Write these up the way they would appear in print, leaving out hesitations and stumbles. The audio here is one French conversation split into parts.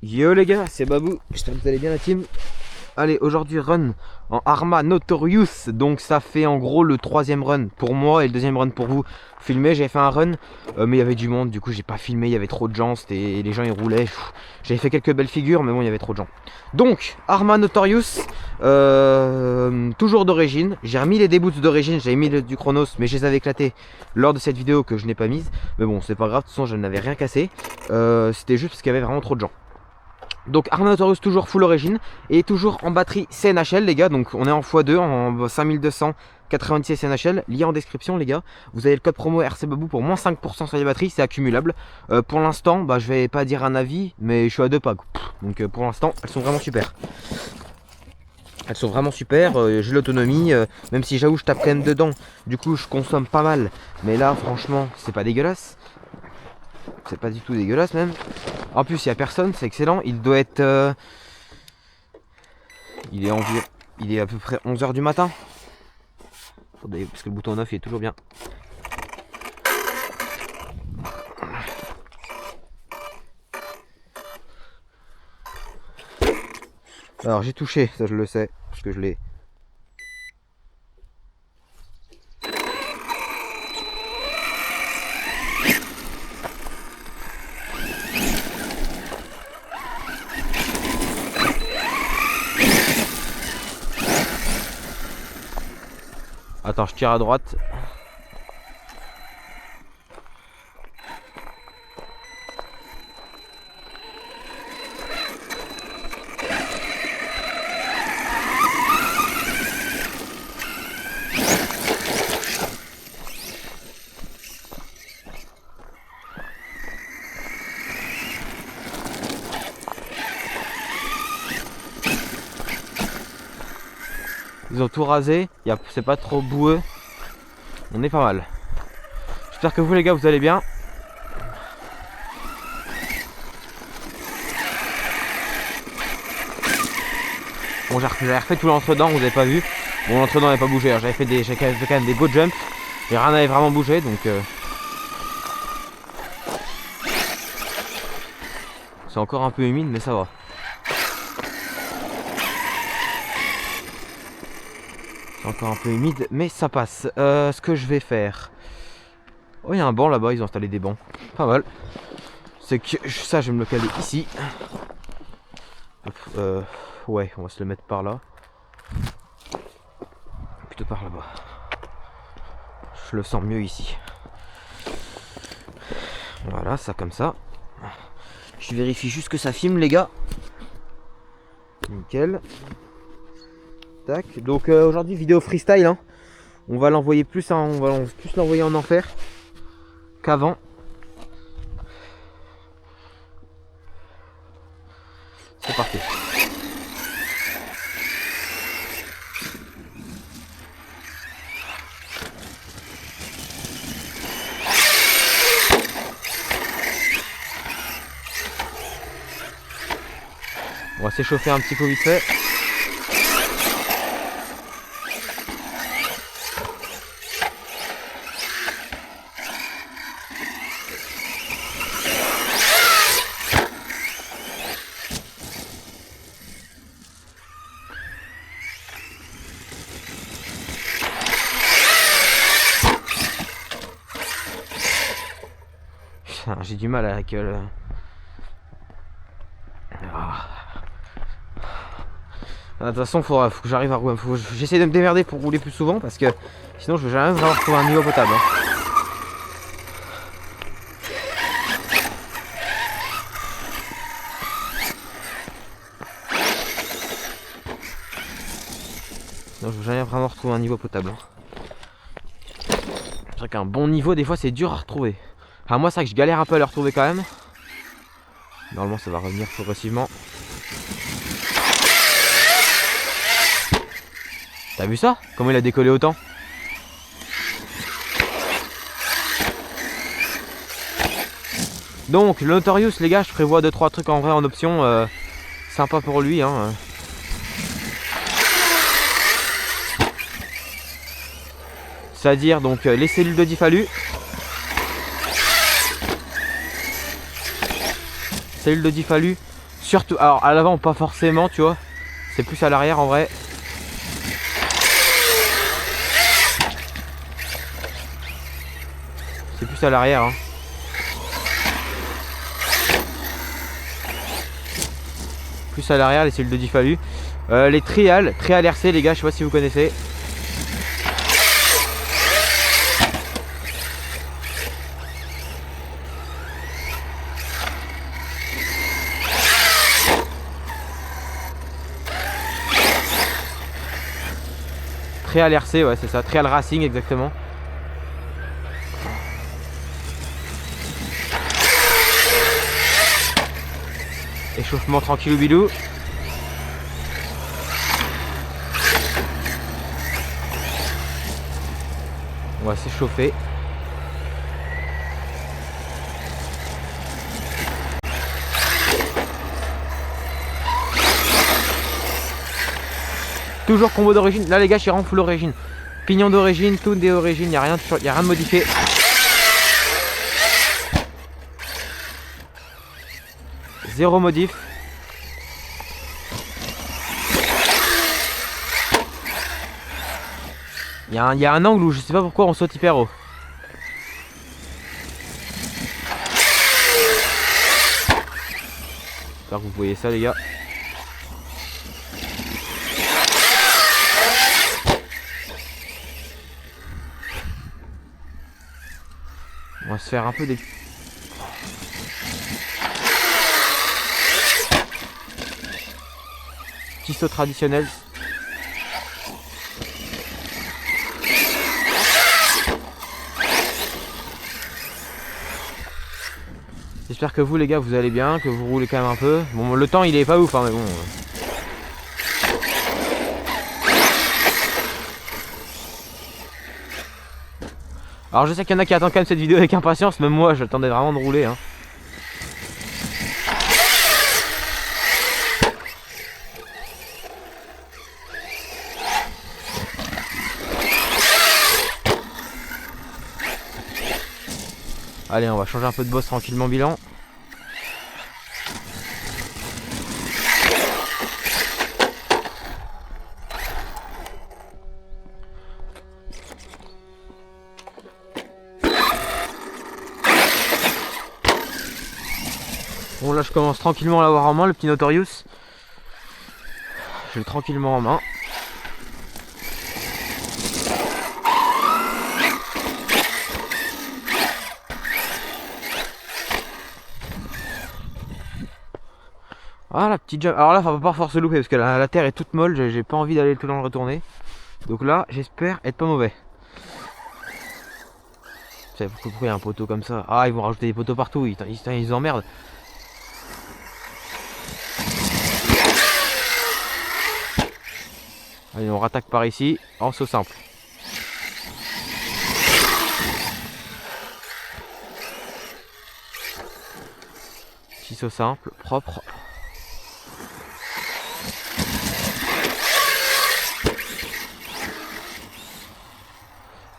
Yo les gars, c'est Babou, j'espère que vous allez bien la team. Allez, aujourd'hui run en Arma Notorious, donc ça fait en gros le troisième run pour moi et le deuxième run pour vous. Filmé, j'ai fait un run, mais il y avait du monde, du coup j'ai pas filmé, il y avait trop de gens, les gens ils roulaient. J'avais fait quelques belles figures, mais bon il y avait trop de gens. Donc, Arma Notorious, toujours d'origine. J'ai remis les déboots d'origine, j'avais mis du Chronos, mais je les avais éclatés lors de cette vidéo que je n'ai pas mise. Mais bon, c'est pas grave, de toute façon je n'avais rien cassé, c'était juste parce qu'il y avait vraiment trop de gens. Donc Arma Notorious toujours full origine et toujours en batterie CNHL les gars, donc on est en x2 en 5296 CNHL, lié en description les gars. Vous avez le code promo RCBabou pour moins 5% sur les batteries, c'est accumulable. Pour l'instant, bah, je vais pas dire un avis, mais je suis à 2 packs. Donc pour l'instant, elles sont vraiment super. Elles sont vraiment super, j'ai l'autonomie, même si j'avoue je tape quand même dedans, du coup je consomme pas mal. Mais là franchement, c'est pas dégueulasse. C'est pas du tout dégueulasse même. En plus il n'y a personne, c'est excellent. Il doit être il est à peu près 11 h du matin. Parce que le bouton 9 il est toujours bien. Alors j'ai touché, ça je le sais, parce que je l'ai. Attends, je tire à droite. Ils ont tout rasé, c'est pas trop boueux. On est pas mal. J'espère que vous les gars vous allez bien. Bon, j'ai refait tout l'entre-dents, vous avez pas vu. Bon, l'entre-dents n'avait pas bougé, hein. J'ai quand même des beaux jumps. Et rien n'avait vraiment bougé, donc c'est encore un peu humide, mais ça va. C'est encore un peu humide, mais ça passe. Ce que je vais faire... Oh, il y a un banc là-bas, ils ont installé des bancs. Pas mal. C'est que ça, je vais me le caler ici. Ouais, on va se le mettre par là. Plutôt par là-bas. Je le sens mieux ici. Voilà, ça comme ça. Je vérifie juste que ça filme les gars. Nickel. Tac. Donc aujourd'hui vidéo freestyle. Hein. On va l'envoyer plus, on va plus l'envoyer en enfer qu'avant. C'est parti. On va s'échauffer un petit peu vite fait. J'ai du mal avec le... De toute façon, faut que j'arrive à rouler. J'essaie de me démerder pour rouler plus souvent parce que sinon je vais jamais vraiment retrouver un niveau potable. Hein. Sinon je vais jamais vraiment retrouver un niveau potable. Hein. C'est vrai qu'un bon niveau, des fois, c'est dur à retrouver. Enfin, moi, c'est vrai que je galère un peu à le retrouver quand même. Normalement, ça va revenir progressivement. T'as vu ça? Comment il a décollé autant? Donc, le Notorious, les gars, je prévois 2-3 trucs en vrai en option. Sympa pour lui. Hein. C'est-à-dire donc les cellules de Diffalu. Cellule de Diffalu Surtout, alors à l'avant pas forcément, tu vois. C'est plus à l'arrière en vrai. C'est plus à l'arrière. Hein. Plus à l'arrière les cellules de Diffalu. Les trials RC les gars, je sais pas si vous connaissez. Trial RC, ouais c'est ça, Trial Racing exactement. Échauffement tranquille ou bilou. On va s'échauffer. Toujours combo d'origine. Là les gars je suis vraiment full origine. Pignon d'origine, tout d'origine, il n'y a rien de modifié. Zéro modif. Il y a un angle où je sais pas pourquoi on saute hyper haut. J'espère que vous voyez ça les gars. On va se faire un peu des... petits sauts traditionnels. J'espère que vous les gars vous allez bien, que vous roulez quand même un peu. Bon le temps il est pas ouf hein, mais bon. Alors je sais qu'il y en a qui attendent quand même cette vidéo avec impatience, même moi j'attendais vraiment de rouler hein. Allez on va changer un peu de boss tranquillement bilan. Bon là je commence tranquillement à l'avoir en main le petit Notorious. Je l'ai tranquillement en main. Ah la petite jump. Alors là faut pas force louper parce que la terre est toute molle, j'ai pas envie d'aller tout le temps le retourner. Donc là j'espère être pas mauvais. Pourquoi il y a un poteau comme ça? Ah ils vont rajouter des poteaux partout, ils emmerdent. Allez on rattaque par ici en saut simple. Petit saut simple, propre.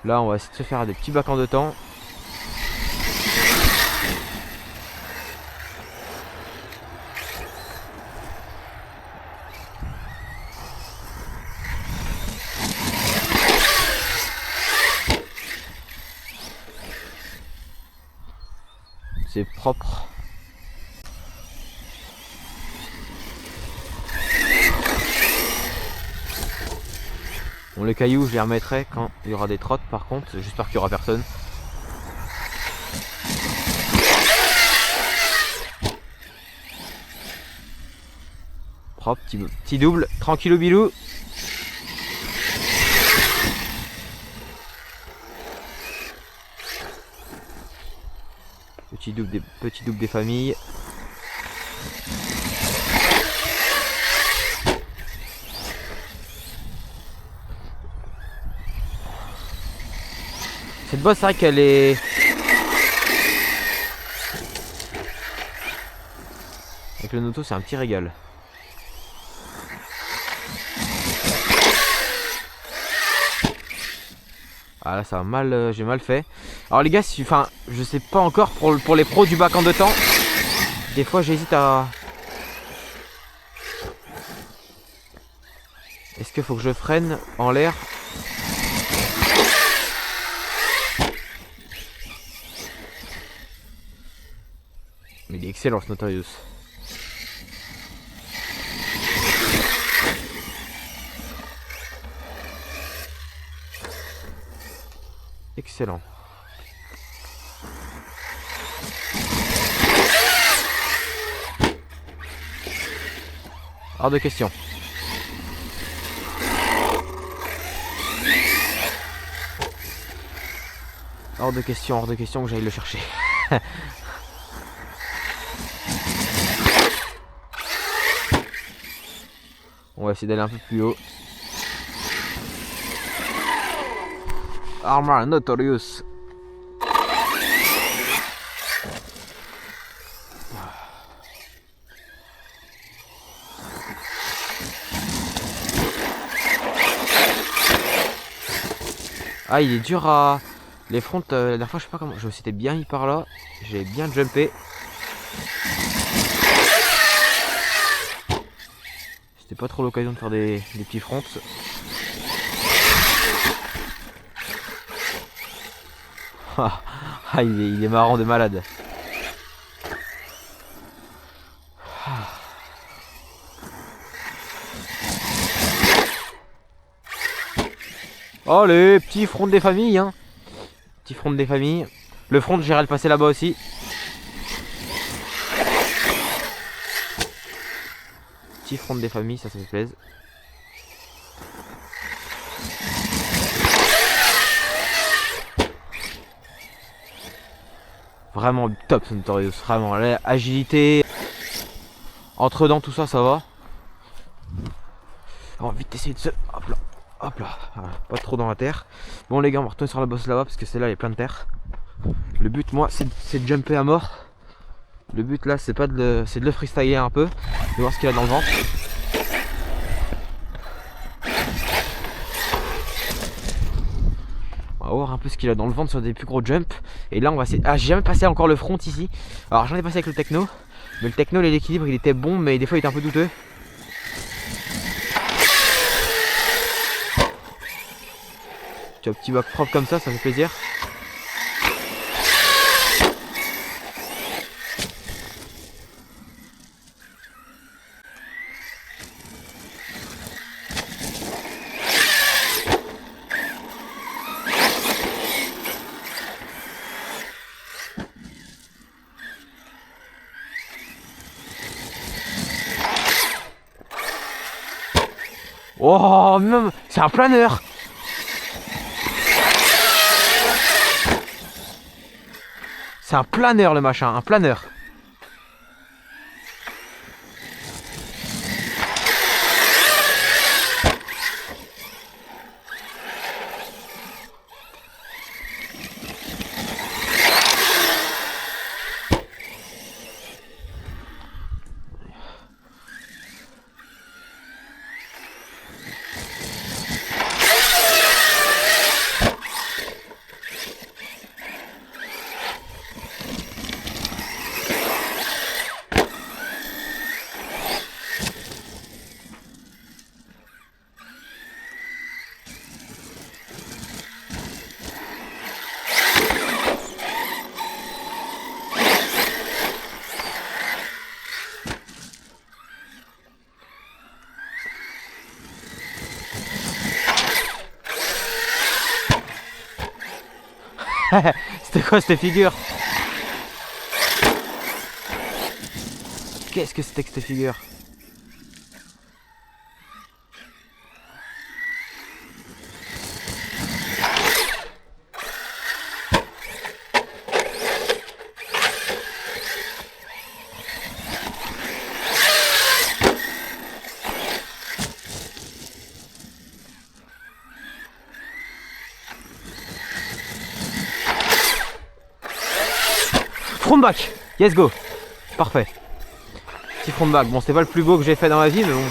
Là on va essayer de se faire des petits bacs en deux temps. C'est propre. Bon les cailloux je les remettrai quand il y aura des trottes par contre, j'espère qu'il y aura personne. Propre, petit double, tranquillou bilou. Petit double des familles. Cette bosse c'est vrai qu'elle est... Avec le Noto c'est un petit régal. Ah là ça va mal, j'ai mal fait. Alors les gars, enfin je sais pas encore pour les pros du bac en deux temps. Des fois j'hésite à Est-ce qu'il faut que je freine en l'air? Mais il est excellent ce Notorious. Excellent. Hors de question. Hors de question que j'aille le chercher. On va essayer d'aller un peu plus haut. Armor Notorious. Ah, il est dur à... Les fronts, la dernière fois, je sais pas comment... Je m'étais bien mis par là. J'ai bien jumpé. C'était pas trop l'occasion de faire des petits fronts. Ah, il est marrant de malade. Oh, les petits fronts des familles, hein. Petit front des familles. Le front, j'irai le passer là-bas aussi. Petit front des familles, ça fait plaisir. Vraiment top ce Notorious, vraiment. La agilité. Entre dents, tout ça, ça va. On va vite essayer de se... Hop là. Hop là. Voilà, pas trop dans la terre. Bon les gars, on va retourner sur la bosse là-bas parce que c'est là, il y a plein de terre. Le but, moi, c'est de jumper à mort. Le but là, c'est pas c'est de le freestyler un peu. De voir ce qu'il a dans le ventre. On va voir un peu ce qu'il a dans le ventre sur des plus gros jumps. Et là, on va essayer... Ah, j'ai jamais passé encore le front ici. Alors, j'en ai passé avec le techno. Mais le techno, l'équilibre, il était bon, mais des fois, il était un peu douteux. Tu as un petit bac propre comme ça fait plaisir. Oh, même, c'est un planeur. C'est un planeur le machin, un planeur. C'était quoi cette figure? Qu'est-ce que c'était que cette figure? Front back, yes go. Parfait. Petit front back. Bon, c'était pas le plus beau que j'ai fait dans ma vie, mais bon.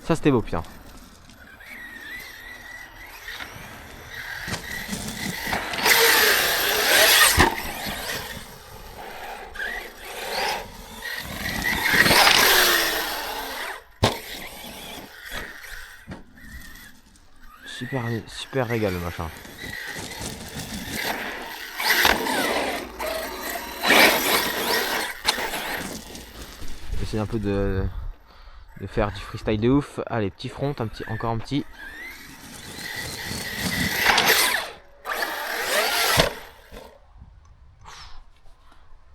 Ça c'était beau, putain. super régal le machin. J'essaie un peu de faire du freestyle de ouf. Allez, petit front, encore un petit.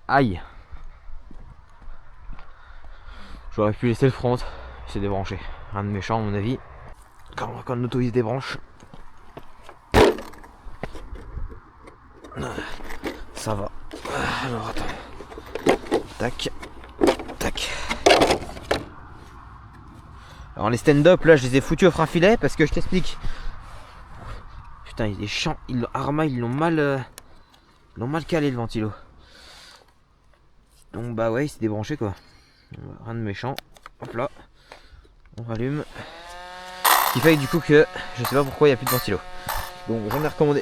Aïe. J'aurais pu laisser le front. Il s'est débranché. Rien de méchant à mon avis. Quand l'auto il se débranche. Ça va. Alors attends. Tac. Tac. Alors les stand-up là je les ai foutus au frein filet parce que je t'explique. Putain il est chiant. Arma ils l'ont mal calé le ventilo. Donc bah ouais il s'est débranché quoi. Rien de méchant. Hop là. On rallume. Ce qui fait du coup que je sais pas pourquoi il n'y a plus de ventilo. Donc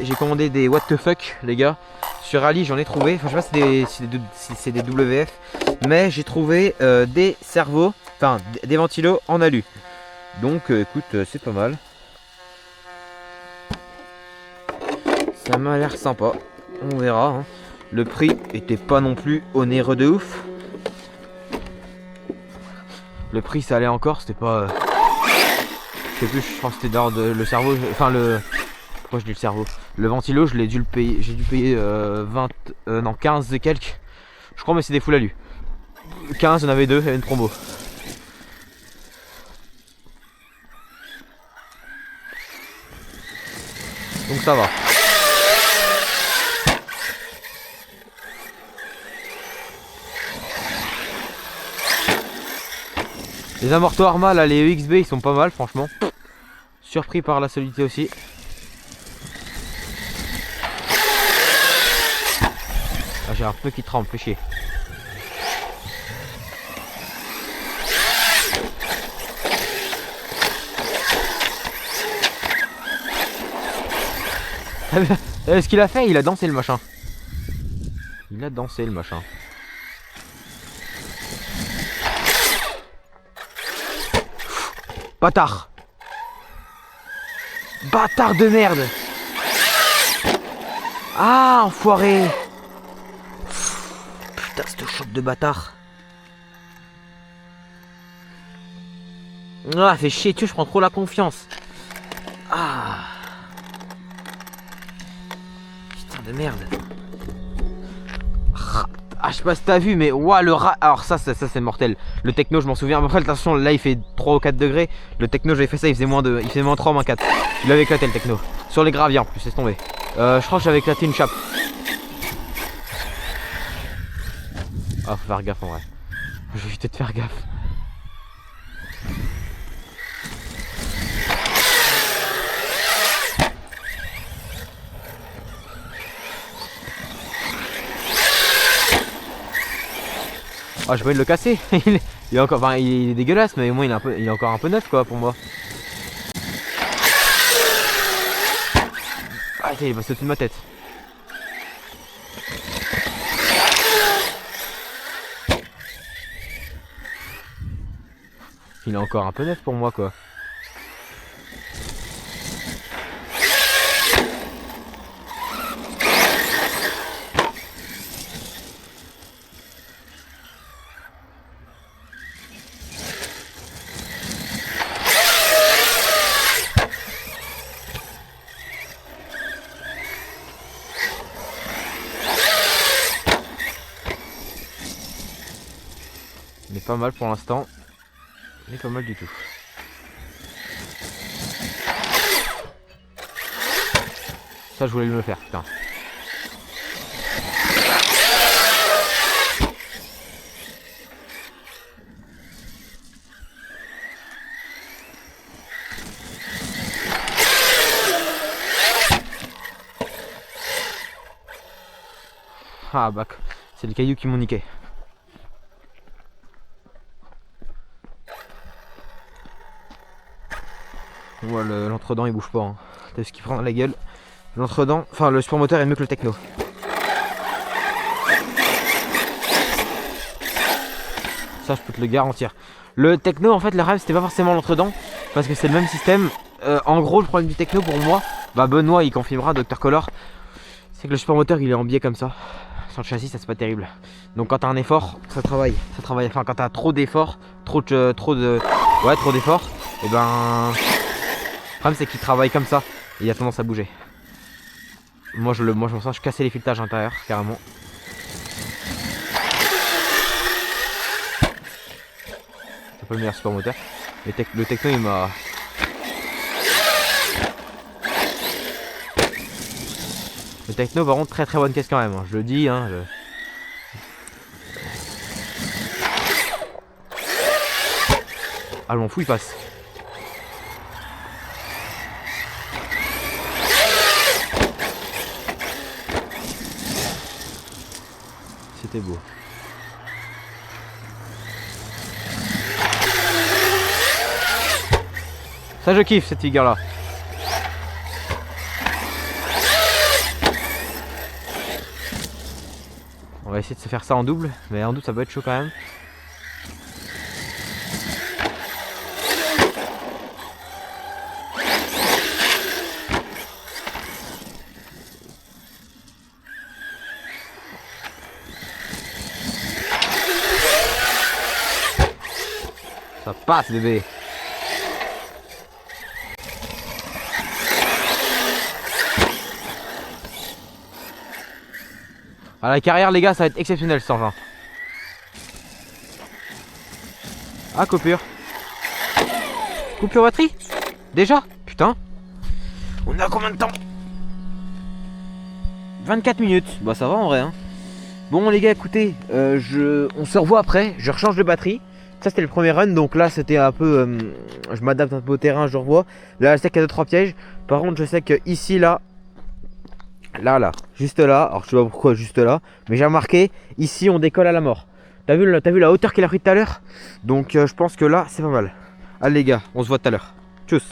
j'ai commandé des what the fuck les gars. Sur Ali j'en ai trouvé. Enfin je sais pas si c'est des WF. Mais j'ai trouvé des cerveaux. Enfin des ventilos en alu. Donc écoute c'est pas mal. Ça m'a l'air sympa. On verra. Hein. Le prix était pas non plus onéreux de ouf. Le prix ça allait encore, c'était pas. Je sais plus, je pense que c'était d'ordre le cerveau. Enfin le. Pourquoi je dis le cerveau? Le ventilo, je l'ai dû le payer. J'ai dû payer 15 et quelques. Je crois mais c'est des full alu. 15, il y en avait deux, il y avait une promo. Donc ça va. Les amortos Arma là, les EXB ils sont pas mal franchement. Surpris par la solidité aussi. Ah, j'ai un peu qui tremble, fait chier. Ce qu'il a fait, il a dansé le machin. Il a dansé le machin. Bâtard. Bâtard de merde. Ah, enfoiré. Putain, cette choc de bâtard. Ah, fait chier, tu je prends trop la confiance. Ah. Putain de merde. Ah, je sais pas si t'as vu, mais ouah, le rat. Alors, ça c'est mortel. Le techno, je m'en souviens. Après, attention, là il fait 3 ou 4 degrés. Le techno, j'avais fait ça, il faisait moins 3, moins 4. Il avait éclaté le techno. Sur les graviers en plus, laisse tomber. Je crois que j'avais éclaté une chape. Ah, faut faire gaffe en vrai. Je vais éviter de faire gaffe. Ah, j'ai pas envie de le casser. il est encore, enfin, il est dégueulasse, mais au moins il est encore un peu neuf quoi pour moi. Ah, il va sauter de ma tête. Il est encore un peu neuf pour moi quoi. Il est pas mal pour l'instant. Il est pas mal du tout. Ça je voulais le faire, putain. Ah bah c'est les cailloux qui m'ont niqué. Ouais, l'entredent il bouge pas. Hein. T'as ce qu'il prend dans la gueule. L'entredent, enfin le support moteur est mieux que le techno. Ça je peux te le garantir. Le techno en fait le rêve c'était pas forcément l'entredent parce que c'est le même système. En gros, le problème du Techno pour moi, bah Benoît il confirmera, Dr Color, c'est que le support moteur il est en biais comme ça. Sur le châssis, ça c'est pas terrible. Donc quand t'as un effort, ça travaille. Enfin, quand t'as trop d'efforts, trop d'efforts, et ben le problème c'est qu'il travaille comme ça. Et il a tendance à bouger. Moi je me sens, je cassais les filetages intérieurs carrément. C'est pas le meilleur support moteur. Le Techno il m'a... Le Techno par contre très bonne caisse quand même, hein. Je le dis hein. Ah je m'en fous, il passe. C'était beau. Ça je kiffe cette figure là. On va essayer de se faire ça en double, mais en double ça peut être chaud quand même. Ça passe bébé. À la carrière les gars ça va être exceptionnel ce engin. Ah coupure. Coupure batterie. Déjà. Putain. On a combien de temps? 24 minutes. Bah ça va en vrai hein. Bon les gars écoutez, on se revoit après. Je rechange de batterie. Ça c'était le premier run, donc là c'était un peu je m'adapte un peu au terrain, je revois. Là je sais qu'il y a 2-3 pièges. Par contre je sais que ici là, juste là, alors je sais pas pourquoi juste là, mais j'ai remarqué, ici on décolle à la mort. T'as vu la hauteur qu'il a pris tout à l'heure? Donc je pense que là c'est pas mal. Allez les gars, on se voit tout à l'heure. Tchuss.